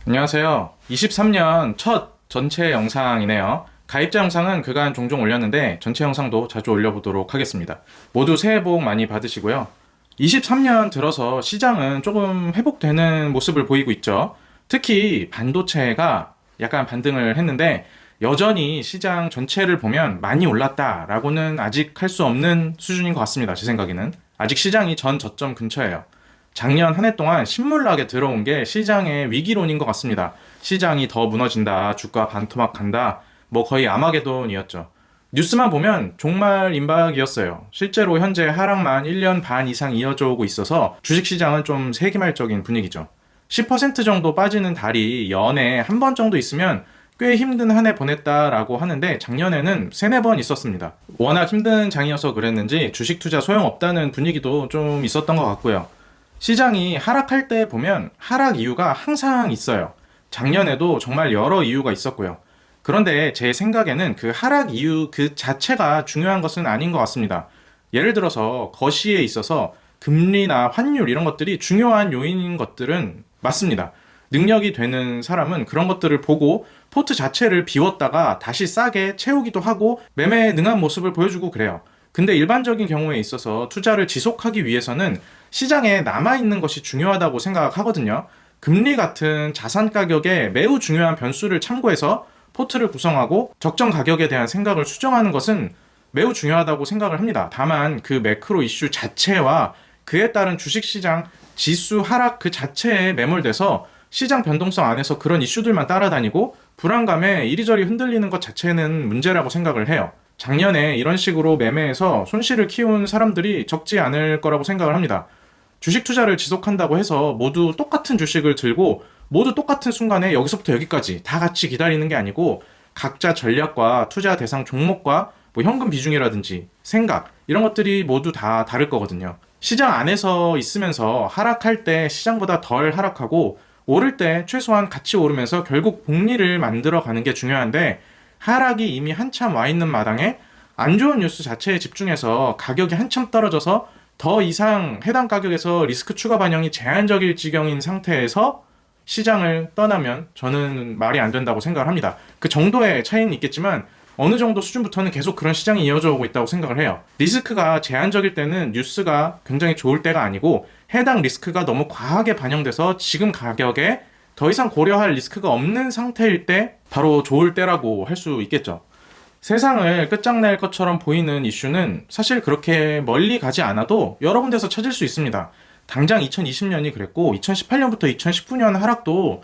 안녕하세요. 23년 첫 전체 영상이네요. 가입자 영상은 그간 종종 올렸는데 전체 영상도 자주 올려보도록 하겠습니다. 모두 새해 복 많이 받으시고요. 23년 들어서 시장은 조금 회복되는 모습을 보이고 있죠. 특히 반도체가 약간 반등을 했는데 여전히 시장 전체를 보면 많이 올랐다라고는 아직 할 수 없는 수준인 것 같습니다. 제 생각에는. 아직 시장이 전 저점 근처예요. 작년 한 해 동안 신물나게 들어온 게 시장의 위기론인 것 같습니다. 시장이 더 무너진다, 주가 반토막 간다, 뭐 거의 아마게돈이었죠. 뉴스만 보면 종말 임박이었어요. 실제로 현재 하락만 1년 반 이상 이어져 오고 있어서 주식시장은 좀 세기말적인 분위기죠. 10% 정도 빠지는 달이 연에 한 번 정도 있으면 꽤 힘든 한 해 보냈다라고 하는데 작년에는 세네 번 있었습니다. 워낙 힘든 장이어서 그랬는지 주식 투자 소용없다는 분위기도 좀 있었던 것 같고요. 시장이 하락할 때 보면 하락 이유가 항상 있어요. 작년에도 정말 여러 이유가 있었고요. 그런데 제 생각에는 그 하락 이유 그 자체가 중요한 것은 아닌 것 같습니다. 예를 들어서 거시에 있어서 금리나 환율 이런 것들이 중요한 요인인 것들은 맞습니다. 능력이 되는 사람은 그런 것들을 보고 포트 자체를 비웠다가 다시 싸게 채우기도 하고 매매에 능한 모습을 보여주고 그래요. 근데 일반적인 경우에 있어서 투자를 지속하기 위해서는 시장에 남아있는 것이 중요하다고 생각하거든요. 금리 같은 자산 가격에 매우 중요한 변수를 참고해서 포트를 구성하고 적정 가격에 대한 생각을 수정하는 것은 매우 중요하다고 생각을 합니다. 다만 그 매크로 이슈 자체와 그에 따른 주식시장 지수 하락 그 자체에 매몰돼서 시장 변동성 안에서 그런 이슈들만 따라다니고 불안감에 이리저리 흔들리는 것 자체는 문제라고 생각을 해요. 작년에 이런 식으로 매매해서 손실을 키운 사람들이 적지 않을 거라고 생각을 합니다. 주식 투자를 지속한다고 해서 모두 똑같은 주식을 들고 모두 똑같은 순간에 여기서부터 여기까지 다 같이 기다리는 게 아니고 각자 전략과 투자 대상 종목과 뭐 현금 비중이라든지 생각 이런 것들이 모두 다 다를 거거든요. 시장 안에서 있으면서 하락할 때 시장보다 덜 하락하고 오를 때 최소한 같이 오르면서 결국 복리를 만들어 가는 게 중요한데 하락이 이미 한참 와 있는 마당에 안 좋은 뉴스 자체에 집중해서 가격이 한참 떨어져서 더 이상 해당 가격에서 리스크 추가 반영이 제한적일 지경인 상태에서 시장을 떠나면 저는 말이 안 된다고 생각을 합니다. 그 정도의 차이는 있겠지만 어느 정도 수준부터는 계속 그런 시장이 이어져 오고 있다고 생각을 해요. 리스크가 제한적일 때는 뉴스가 굉장히 좋을 때가 아니고 해당 리스크가 너무 과하게 반영돼서 지금 가격에 더 이상 고려할 리스크가 없는 상태일 때 바로 좋을 때라고 할 수 있겠죠. 세상을 끝장낼 것처럼 보이는 이슈는 사실 그렇게 멀리 가지 않아도 여러 군데서 찾을 수 있습니다. 당장 2020년이 그랬고 2018년부터 2019년 하락도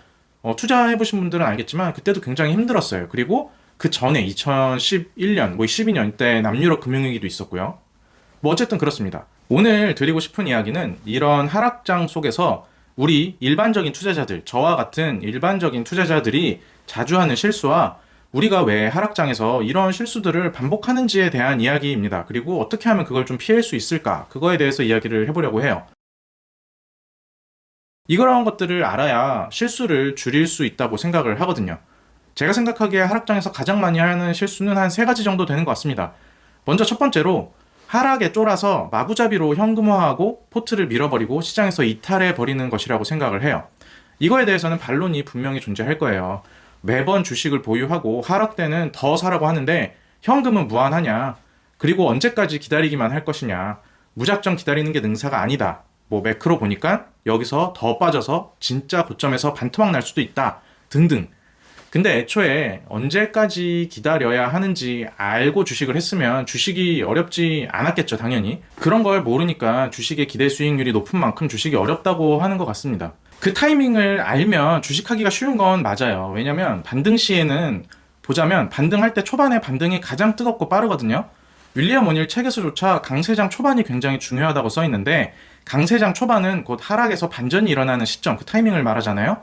투자해보신 분들은 알겠지만 그때도 굉장히 힘들었어요. 그리고 그 전에 2011년, 뭐 12년 때 남유럽 금융위기도 있었고요. 뭐 어쨌든 그렇습니다. 오늘 드리고 싶은 이야기는 이런 하락장 속에서 우리 일반적인 투자자들, 저와 같은 일반적인 투자자들이 자주 하는 실수와 우리가 왜 하락장에서 이런 실수들을 반복하는지에 대한 이야기입니다. 그리고 어떻게 하면 그걸 좀 피할 수 있을까? 그거에 대해서 이야기를 해보려고 해요. 이러한 것들을 알아야 실수를 줄일 수 있다고 생각을 하거든요. 제가 생각하기에 하락장에서 가장 많이 하는 실수는 한 세 가지 정도 되는 것 같습니다. 먼저 첫 번째로 하락에 쫄아서 마구잡이로 현금화하고 포트를 밀어버리고 시장에서 이탈해 버리는 것이라고 생각을 해요. 이거에 대해서는 반론이 분명히 존재할 거예요. 매번 주식을 보유하고 하락 때는 더 사라고 하는데 현금은 무한하냐? 그리고 언제까지 기다리기만 할 것이냐? 무작정 기다리는 게 능사가 아니다. 뭐 매크로 보니까 여기서 더 빠져서 진짜 고점에서 반토막 날 수도 있다. 등등. 근데 애초에 언제까지 기다려야 하는지 알고 주식을 했으면 주식이 어렵지 않았겠죠, 당연히. 그런 걸 모르니까 주식의 기대 수익률이 높은 만큼 주식이 어렵다고 하는 것 같습니다. 그 타이밍을 알면 주식하기가 쉬운 건 맞아요. 왜냐면 반등 시에는 보자면 반등할 때 초반에 반등이 가장 뜨겁고 빠르거든요. 윌리엄 오닐 책에서조차 강세장 초반이 굉장히 중요하다고 써 있는데 강세장 초반은 곧 하락에서 반전이 일어나는 시점, 그 타이밍을 말하잖아요.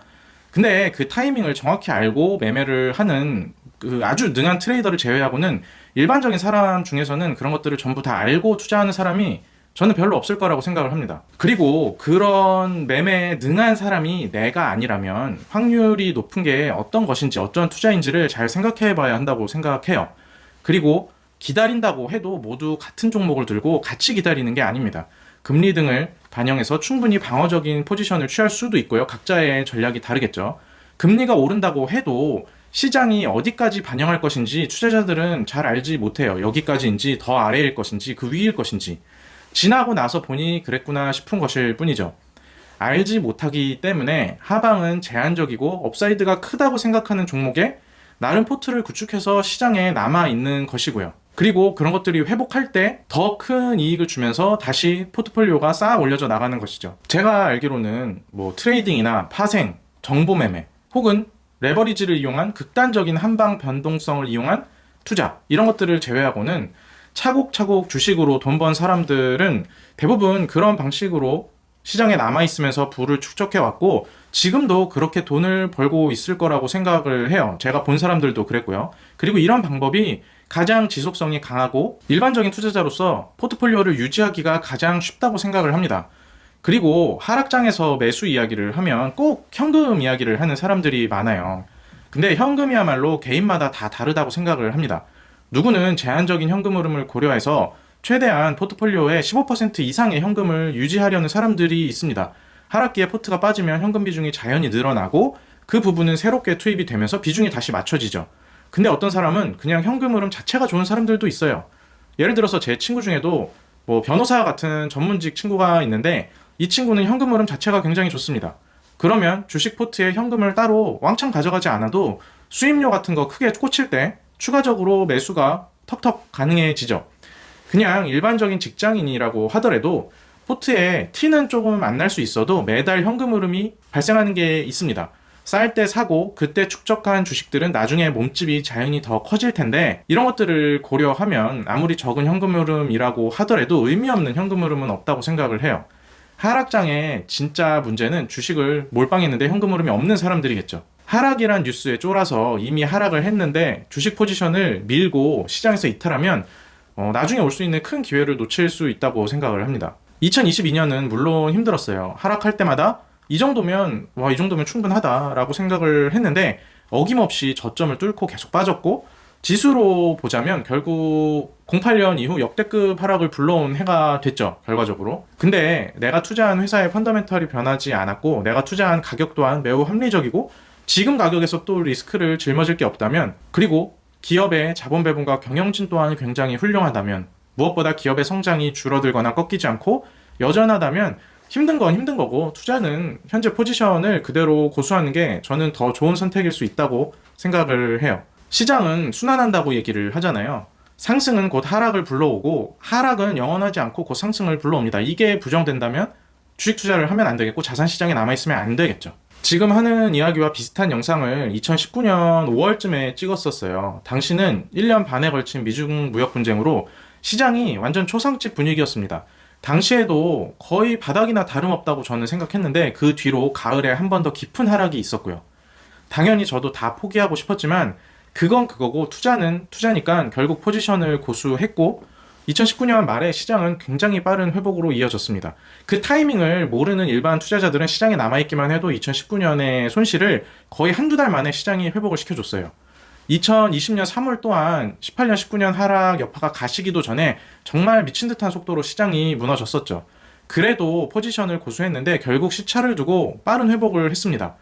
근데 그 타이밍을 정확히 알고 매매를 하는 그 아주 능한 트레이더를 제외하고는 일반적인 사람 중에서는 그런 것들을 전부 다 알고 투자하는 사람이 저는 별로 없을 거라고 생각을 합니다. 그리고 그런 매매에 능한 사람이 내가 아니라면 확률이 높은 게 어떤 것인지 어떤 투자인지를 잘 생각해 봐야 한다고 생각해요. 그리고 기다린다고 해도 모두 같은 종목을 들고 같이 기다리는 게 아닙니다. 금리 등을 반영해서 충분히 방어적인 포지션을 취할 수도 있고요. 각자의 전략이 다르겠죠. 금리가 오른다고 해도 시장이 어디까지 반영할 것인지 투자자들은 잘 알지 못해요. 여기까지인지 더 아래일 것인지 그 위일 것인지. 지나고 나서 보니 그랬구나 싶은 것일 뿐이죠. 알지 못하기 때문에 하방은 제한적이고 업사이드가 크다고 생각하는 종목에 나름 포트를 구축해서 시장에 남아있는 것이고요. 그리고 그런 것들이 회복할 때 더 큰 이익을 주면서 다시 포트폴리오가 쌓아 올려져 나가는 것이죠. 제가 알기로는 뭐 트레이딩이나 파생, 정보 매매 혹은 레버리지를 이용한 극단적인 한방 변동성을 이용한 투자 이런 것들을 제외하고는 차곡차곡 주식으로 돈 번 사람들은 대부분 그런 방식으로 시장에 남아있으면서 부를 축적해왔고 지금도 그렇게 돈을 벌고 있을 거라고 생각을 해요. 제가 본 사람들도 그랬고요. 그리고 이런 방법이 가장 지속성이 강하고 일반적인 투자자로서 포트폴리오를 유지하기가 가장 쉽다고 생각을 합니다. 그리고 하락장에서 매수 이야기를 하면 꼭 현금 이야기를 하는 사람들이 많아요. 근데 현금이야말로 개인마다 다 다르다고 생각을 합니다. 누구는 제한적인 현금 흐름을 고려해서 최대한 포트폴리오에 15% 이상의 현금을 유지하려는 사람들이 있습니다. 하락기에 포트가 빠지면 현금 비중이 자연히 늘어나고 그 부분은 새롭게 투입이 되면서 비중이 다시 맞춰지죠. 근데 어떤 사람은 그냥 현금 흐름 자체가 좋은 사람들도 있어요. 예를 들어서 제 친구 중에도 뭐 변호사 같은 전문직 친구가 있는데 이 친구는 현금 흐름 자체가 굉장히 좋습니다. 그러면 주식 포트에 현금을 따로 왕창 가져가지 않아도 수입료 같은 거 크게 꽂힐 때 추가적으로 매수가 턱턱 가능해지죠. 그냥 일반적인 직장인이라고 하더라도 포트에 티는 조금 안 날 수 있어도 매달 현금 흐름이 발생하는 게 있습니다. 쌀 때 사고 그때 축적한 주식들은 나중에 몸집이 자연히 더 커질 텐데 이런 것들을 고려하면 아무리 적은 현금 흐름이라고 하더라도 의미 없는 현금 흐름은 없다고 생각을 해요. 하락장의 진짜 문제는 주식을 몰빵했는데 현금 흐름이 없는 사람들이겠죠. 하락이란 뉴스에 쫄아서 이미 하락을 했는데 주식 포지션을 밀고 시장에서 이탈하면 나중에 올 수 있는 큰 기회를 놓칠 수 있다고 생각을 합니다. 2022년은 물론 힘들었어요. 하락할 때마다 이 정도면 충분하다라고 생각을 했는데 어김없이 저점을 뚫고 계속 빠졌고 지수로 보자면 결국 08년 이후 역대급 하락을 불러온 해가 됐죠, 결과적으로. 근데 내가 투자한 회사의 펀더멘털이 변하지 않았고 내가 투자한 가격 또한 매우 합리적이고 지금 가격에서 또 리스크를 짊어질 게 없다면 그리고 기업의 자본 배분과 경영진 또한 굉장히 훌륭하다면 무엇보다 기업의 성장이 줄어들거나 꺾이지 않고 여전하다면 힘든 건 힘든 거고 투자는 현재 포지션을 그대로 고수하는 게 저는 더 좋은 선택일 수 있다고 생각을 해요. 시장은 순환한다고 얘기를 하잖아요. 상승은 곧 하락을 불러오고 하락은 영원하지 않고 곧 상승을 불러옵니다. 이게 부정된다면 주식 투자를 하면 안 되겠고 자산 시장에 남아있으면 안 되겠죠. 지금 하는 이야기와 비슷한 영상을 2019년 5월쯤에 찍었었어요. 당시는 1년 반에 걸친 미중 무역 분쟁으로 시장이 완전 초상집 분위기였습니다. 당시에도 거의 바닥이나 다름없다고 저는 생각했는데 그 뒤로 가을에 한 번 더 깊은 하락이 있었고요. 당연히 저도 다 포기하고 싶었지만 그건 그거고 투자는 투자니까 결국 포지션을 고수했고 2019년 말에 시장은 굉장히 빠른 회복으로 이어졌습니다. 그 타이밍을 모르는 일반 투자자들은 시장에 남아있기만 해도 2019년의 손실을 거의 한두 달 만에 시장이 회복을 시켜줬어요. 2020년 3월 또한 18년, 19년 하락 여파가 가시기도 전에 정말 미친 듯한 속도로 시장이 무너졌었죠. 그래도 포지션을 고수했는데 결국 시차를 두고 빠른 회복을 했습니다.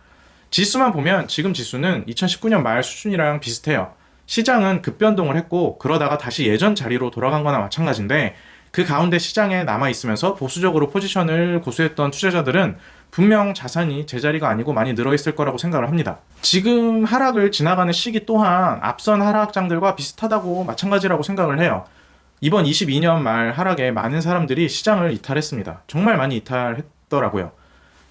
지수만 보면 지금 지수는 2019년 말 수준이랑 비슷해요. 시장은 급변동을 했고 그러다가 다시 예전 자리로 돌아간 거나 마찬가지인데 그 가운데 시장에 남아있으면서 보수적으로 포지션을 고수했던 투자자들은 분명 자산이 제자리가 아니고 많이 늘어있을 거라고 생각을 합니다. 지금 하락을 지나가는 시기 또한 앞선 하락장들과 비슷하다고 마찬가지라고 생각을 해요. 이번 22년 말 하락에 많은 사람들이 시장을 이탈했습니다. 정말 많이 이탈했더라고요.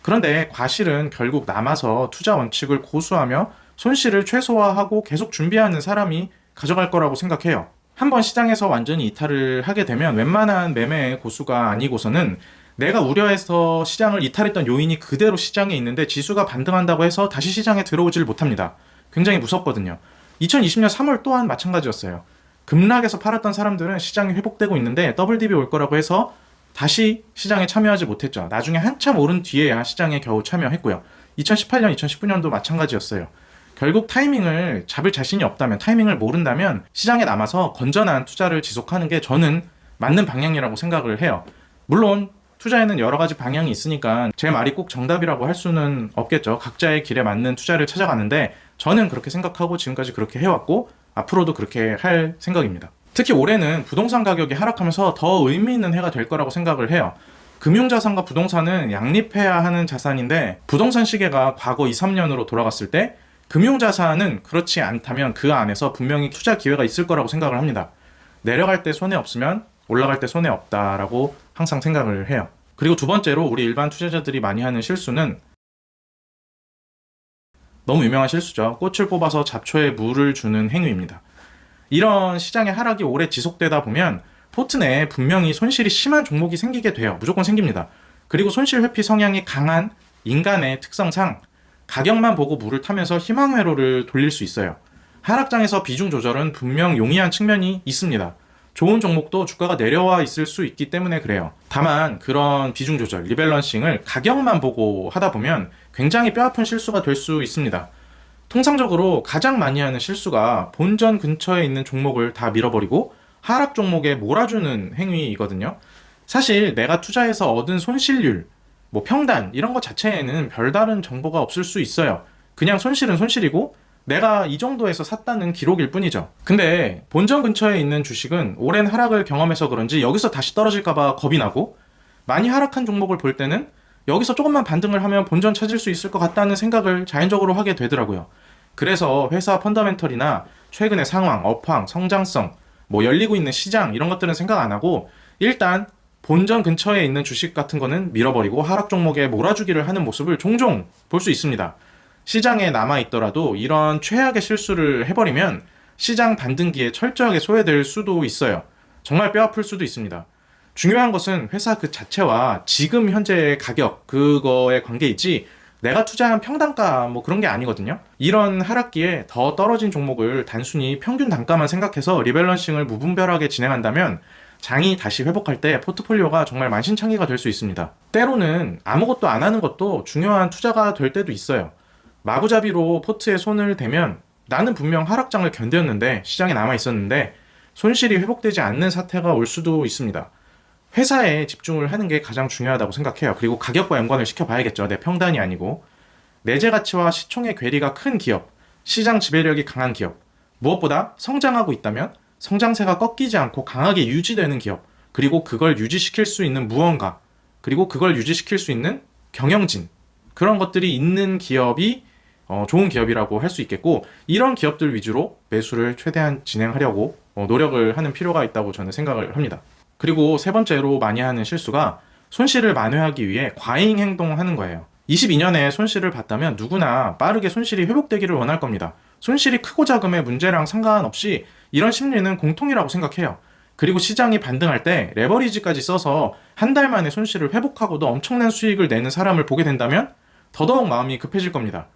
그런데 과실은 결국 남아서 투자 원칙을 고수하며 손실을 최소화하고 계속 준비하는 사람이 가져갈 거라고 생각해요. 한번 시장에서 완전히 이탈을 하게 되면 웬만한 매매의 고수가 아니고서는 내가 우려해서 시장을 이탈했던 요인이 그대로 시장에 있는데 지수가 반등한다고 해서 다시 시장에 들어오질 못합니다. 굉장히 무섭거든요. 2020년 3월 또한 마찬가지였어요. 급락에서 팔았던 사람들은 시장이 회복되고 있는데 더블딥이 올 거라고 해서 다시 시장에 참여하지 못했죠. 나중에 한참 오른 뒤에야 시장에 겨우 참여했고요. 2018년, 2019년도 마찬가지였어요. 결국 타이밍을 잡을 자신이 없다면, 타이밍을 모른다면 시장에 남아서 건전한 투자를 지속하는 게 저는 맞는 방향이라고 생각을 해요. 물론 투자에는 여러 가지 방향이 있으니까 제 말이 꼭 정답이라고 할 수는 없겠죠. 각자의 길에 맞는 투자를 찾아가는데 저는 그렇게 생각하고 지금까지 그렇게 해왔고 앞으로도 그렇게 할 생각입니다. 특히 올해는 부동산 가격이 하락하면서 더 의미 있는 해가 될 거라고 생각을 해요. 금융자산과 부동산은 양립해야 하는 자산인데 부동산 시계가 과거 2, 3년으로 돌아갔을 때 금융자산은 그렇지 않다면 그 안에서 분명히 투자 기회가 있을 거라고 생각을 합니다. 내려갈 때 손해 없으면 올라갈 때 손해 없다라고 항상 생각을 해요. 그리고 두 번째로 우리 일반 투자자들이 많이 하는 실수는 너무 유명한 실수죠. 꽃을 뽑아서 잡초에 물을 주는 행위입니다. 이런 시장의 하락이 오래 지속되다 보면 포트 내에 분명히 손실이 심한 종목이 생기게 돼요. 무조건 생깁니다. 그리고 손실 회피 성향이 강한 인간의 특성상 가격만 보고 물을 타면서 희망회로를 돌릴 수 있어요. 하락장에서 비중 조절은 분명 용이한 측면이 있습니다. 좋은 종목도 주가가 내려와 있을 수 있기 때문에 그래요. 다만 그런 비중 조절, 리밸런싱을 가격만 보고 하다 보면 굉장히 뼈아픈 실수가 될 수 있습니다. 통상적으로 가장 많이 하는 실수가 본전 근처에 있는 종목을 다 밀어버리고 하락 종목에 몰아주는 행위이거든요. 사실 내가 투자해서 얻은 손실률, 평단 이런 것 자체에는 별다른 정보가 없을 수 있어요. 그냥 손실은 손실이고 내가 이 정도에서 샀다는 기록일 뿐이죠. 근데 본전 근처에 있는 주식은 오랜 하락을 경험해서 그런지 여기서 다시 떨어질까봐 겁이 나고 많이 하락한 종목을 볼 때는 여기서 조금만 반등을 하면 본전 찾을 수 있을 것 같다는 생각을 자연적으로 하게 되더라고요. 그래서 회사 펀더멘털이나 최근의 상황, 업황, 성장성, 열리고 있는 시장 이런 것들은 생각 안 하고 일단 본전 근처에 있는 주식 같은 거는 밀어버리고 하락 종목에 몰아주기를 하는 모습을 종종 볼 수 있습니다. 시장에 남아있더라도 이런 최악의 실수를 해버리면 시장 반등기에 철저하게 소외될 수도 있어요. 정말 뼈아플 수도 있습니다. 중요한 것은 회사 그 자체와 지금 현재의 가격, 그거에 관계이지 내가 투자한 평단가 그런 게 아니거든요. 이런 하락기에 더 떨어진 종목을 단순히 평균 단가만 생각해서 리밸런싱을 무분별하게 진행한다면 장이 다시 회복할 때 포트폴리오가 정말 만신창이가 될 수 있습니다. 때로는 아무것도 안 하는 것도 중요한 투자가 될 때도 있어요. 마구잡이로 포트에 손을 대면 나는 분명 하락장을 견뎠는데 시장에 남아 있었는데 손실이 회복되지 않는 사태가 올 수도 있습니다. 회사에 집중을 하는 게 가장 중요하다고 생각해요. 그리고 가격과 연관을 시켜봐야겠죠. 내 평단이 아니고. 내재 가치와 시총의 괴리가 큰 기업, 시장 지배력이 강한 기업, 무엇보다 성장하고 있다면 성장세가 꺾이지 않고 강하게 유지되는 기업, 그리고 그걸 유지시킬 수 있는 무언가, 그리고 그걸 유지시킬 수 있는 경영진, 그런 것들이 있는 기업이 좋은 기업이라고 할 수 있겠고, 이런 기업들 위주로 매수를 최대한 진행하려고 노력을 하는 필요가 있다고 저는 생각을 합니다. 그리고 세 번째로 많이 하는 실수가 손실을 만회하기 위해 과잉 행동하는 거예요. 22년에 손실을 봤다면 누구나 빠르게 손실이 회복되기를 원할 겁니다. 손실이 크고 작음의 문제랑 상관없이 이런 심리는 공통이라고 생각해요. 그리고 시장이 반등할 때 레버리지까지 써서 한 달 만에 손실을 회복하고도 엄청난 수익을 내는 사람을 보게 된다면 더더욱 마음이 급해질 겁니다.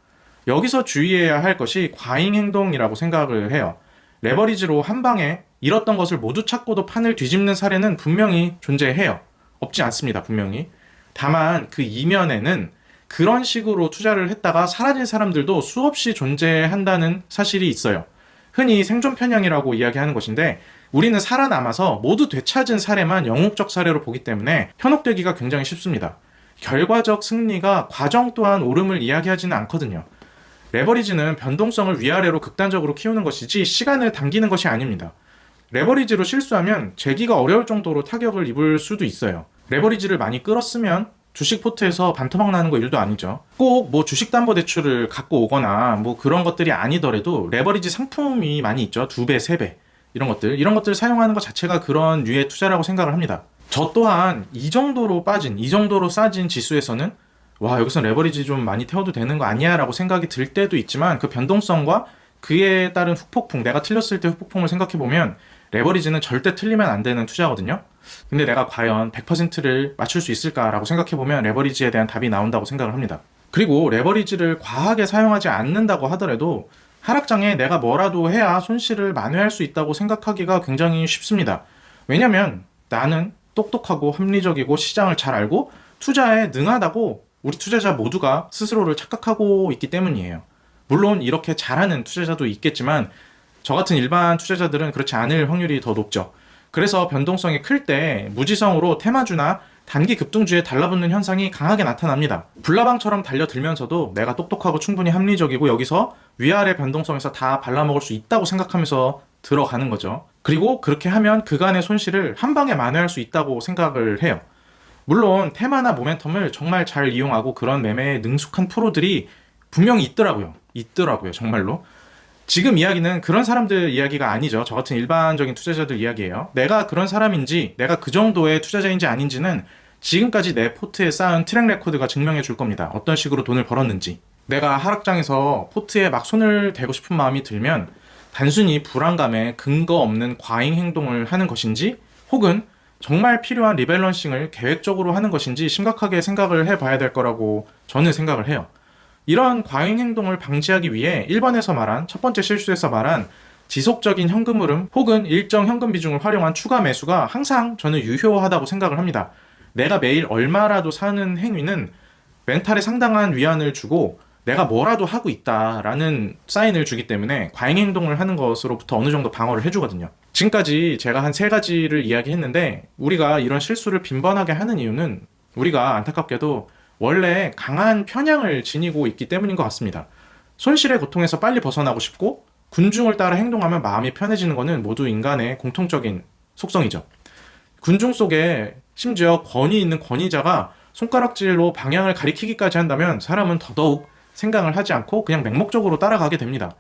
여기서 주의해야 할 것이 과잉 행동이라고 생각을 해요. 레버리지로 한 방에 잃었던 것을 모두 찾고도 판을 뒤집는 사례는 분명히 존재해요. 없지 않습니다, 분명히. 다만 그 이면에는 그런 식으로 투자를 했다가 사라진 사람들도 수없이 존재한다는 사실이 있어요. 흔히 생존 편향이라고 이야기하는 것인데 우리는 살아남아서 모두 되찾은 사례만 영웅적 사례로 보기 때문에 현혹되기가 굉장히 쉽습니다. 결과적 승리가 과정 또한 오름을 이야기하지는 않거든요. 레버리지는 변동성을 위아래로 극단적으로 키우는 것이지 시간을 당기는 것이 아닙니다. 레버리지로 실수하면 재기가 어려울 정도로 타격을 입을 수도 있어요. 레버리지를 많이 끌었으면 주식 포트에서 반토막 나는 거 일도 아니죠. 꼭 주식담보대출을 갖고 오거나 그런 것들이 아니더라도 레버리지 상품이 많이 있죠. 2배, 3배 이런 것들 사용하는 것 자체가 그런 류의 투자라고 생각을 합니다. 저 또한 이 정도로 싸진 지수에서는 여기서 레버리지 좀 많이 태워도 되는 거 아니야 라고 생각이 들 때도 있지만 그 변동성과 그에 따른 후폭풍, 내가 틀렸을 때 후폭풍을 생각해보면 레버리지는 절대 틀리면 안 되는 투자거든요. 근데 내가 과연 100%를 맞출 수 있을까라고 생각해보면 레버리지에 대한 답이 나온다고 생각을 합니다. 그리고 레버리지를 과하게 사용하지 않는다고 하더라도 하락장에 내가 뭐라도 해야 손실을 만회할 수 있다고 생각하기가 굉장히 쉽습니다. 왜냐면 나는 똑똑하고 합리적이고 시장을 잘 알고 투자에 능하다고 우리 투자자 모두가 스스로를 착각하고 있기 때문이에요. 물론 이렇게 잘하는 투자자도 있겠지만 저 같은 일반 투자자들은 그렇지 않을 확률이 더 높죠. 그래서 변동성이 클 때 무지성으로 테마주나 단기 급등주에 달라붙는 현상이 강하게 나타납니다. 불나방처럼 달려들면서도 내가 똑똑하고 충분히 합리적이고 여기서 위아래 변동성에서 다 발라먹을 수 있다고 생각하면서 들어가는 거죠. 그리고 그렇게 하면 그간의 손실을 한 방에 만회할 수 있다고 생각을 해요. 물론 테마나 모멘텀을 정말 잘 이용하고 그런 매매에 능숙한 프로들이 분명히 있더라고요. 정말로. 지금 이야기는 그런 사람들 이야기가 아니죠. 저 같은 일반적인 투자자들 이야기예요. 내가 그런 사람인지, 내가 그 정도의 투자자인지 아닌지는 지금까지 내 포트에 쌓은 트랙 레코드가 증명해 줄 겁니다. 어떤 식으로 돈을 벌었는지. 내가 하락장에서 포트에 막 손을 대고 싶은 마음이 들면 단순히 불안감에 근거 없는 과잉 행동을 하는 것인지, 혹은 정말 필요한 리밸런싱을 계획적으로 하는 것인지 심각하게 생각을 해봐야 될 거라고 저는 생각을 해요. 이런 과잉 행동을 방지하기 위해 1번에서 말한 첫 번째 실수에서 말한 지속적인 현금 흐름 혹은 일정 현금 비중을 활용한 추가 매수가 항상 저는 유효하다고 생각을 합니다. 내가 매일 얼마라도 사는 행위는 멘탈에 상당한 위안을 주고 내가 뭐라도 하고 있다라는 사인을 주기 때문에 과잉 행동을 하는 것으로부터 어느 정도 방어를 해주거든요. 지금까지 제가 한 3가지를 이야기했는데 우리가 이런 실수를 빈번하게 하는 이유는 우리가 안타깝게도 원래 강한 편향을 지니고 있기 때문인 것 같습니다. 손실의 고통에서 빨리 벗어나고 싶고 군중을 따라 행동하면 마음이 편해지는 것은 모두 인간의 공통적인 속성이죠. 군중 속에 심지어 권위 있는 권위자가 손가락질로 방향을 가리키기까지 한다면 사람은 더더욱 생각을 하지 않고 그냥 맹목적으로 따라가게 됩니다.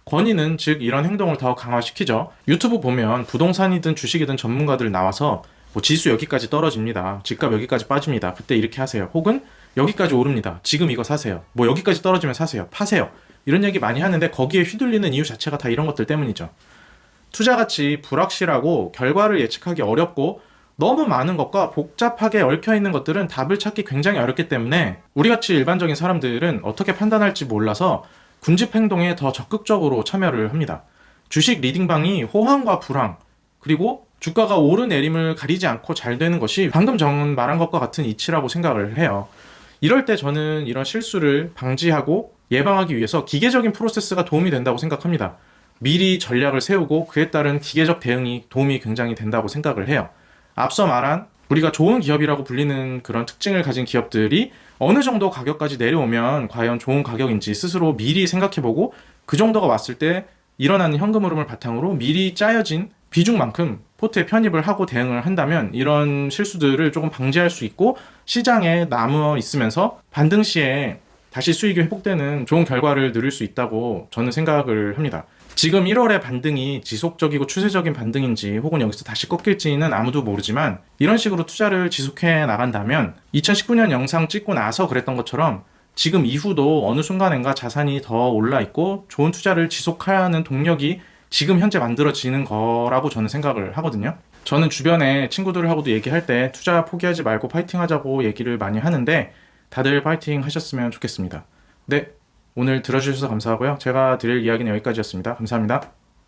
권위는 즉 이런 행동을 더 강화시키죠. 유튜브 보면 부동산이든 주식이든 전문가들 나와서 뭐 지수 여기까지 떨어집니다. 집값 여기까지 빠집니다. 그때 이렇게 하세요. 혹은 여기까지 오릅니다. 지금 이거 사세요. 뭐 여기까지 떨어지면 사세요. 파세요. 이런 얘기 많이 하는데 거기에 휘둘리는 이유 자체가 다 이런 것들 때문이죠. 투자같이 불확실하고 결과를 예측하기 어렵고 너무 많은 것과 복잡하게 얽혀있는 것들은 답을 찾기 굉장히 어렵기 때문에 우리같이 일반적인 사람들은 어떻게 판단할지 몰라서 군집 행동에 더 적극적으로 참여를 합니다. 주식 리딩방이 호황과 불황 그리고 주가가 오르내림을 가리지 않고 잘 되는 것이 방금 전 말한 것과 같은 이치라고 생각을 해요. 이럴 때 저는 이런 실수를 방지하고 예방하기 위해서 기계적인 프로세스가 도움이 된다고 생각합니다. 미리 전략을 세우고 그에 따른 기계적 대응이 도움이 굉장히 된다고 생각을 해요. 앞서 말한 우리가 좋은 기업이라고 불리는 그런 특징을 가진 기업들이 어느 정도 가격까지 내려오면 과연 좋은 가격인지 스스로 미리 생각해보고 그 정도가 왔을 때 일어나는 현금 흐름을 바탕으로 미리 짜여진 비중만큼 포트에 편입을 하고 대응을 한다면 이런 실수들을 조금 방지할 수 있고 시장에 남아 있으면서 반등 시에 다시 수익이 회복되는 좋은 결과를 누릴 수 있다고 저는 생각을 합니다. 지금 1월의 반등이 지속적이고 추세적인 반등인지 혹은 여기서 다시 꺾일지는 아무도 모르지만 이런 식으로 투자를 지속해 나간다면 2019년 영상 찍고 나서 그랬던 것처럼 지금 이후도 어느 순간인가 자산이 더 올라 있고 좋은 투자를 지속하는 동력이 지금 현재 만들어지는 거라고 저는 생각을 하거든요. 저는 주변에 친구들하고도 얘기할 때 투자 포기하지 말고 파이팅 하자고 얘기를 많이 하는데 다들 파이팅 하셨으면 좋겠습니다. 네, 오늘 들어주셔서 감사하고요. 제가 드릴 이야기는 여기까지였습니다. 감사합니다.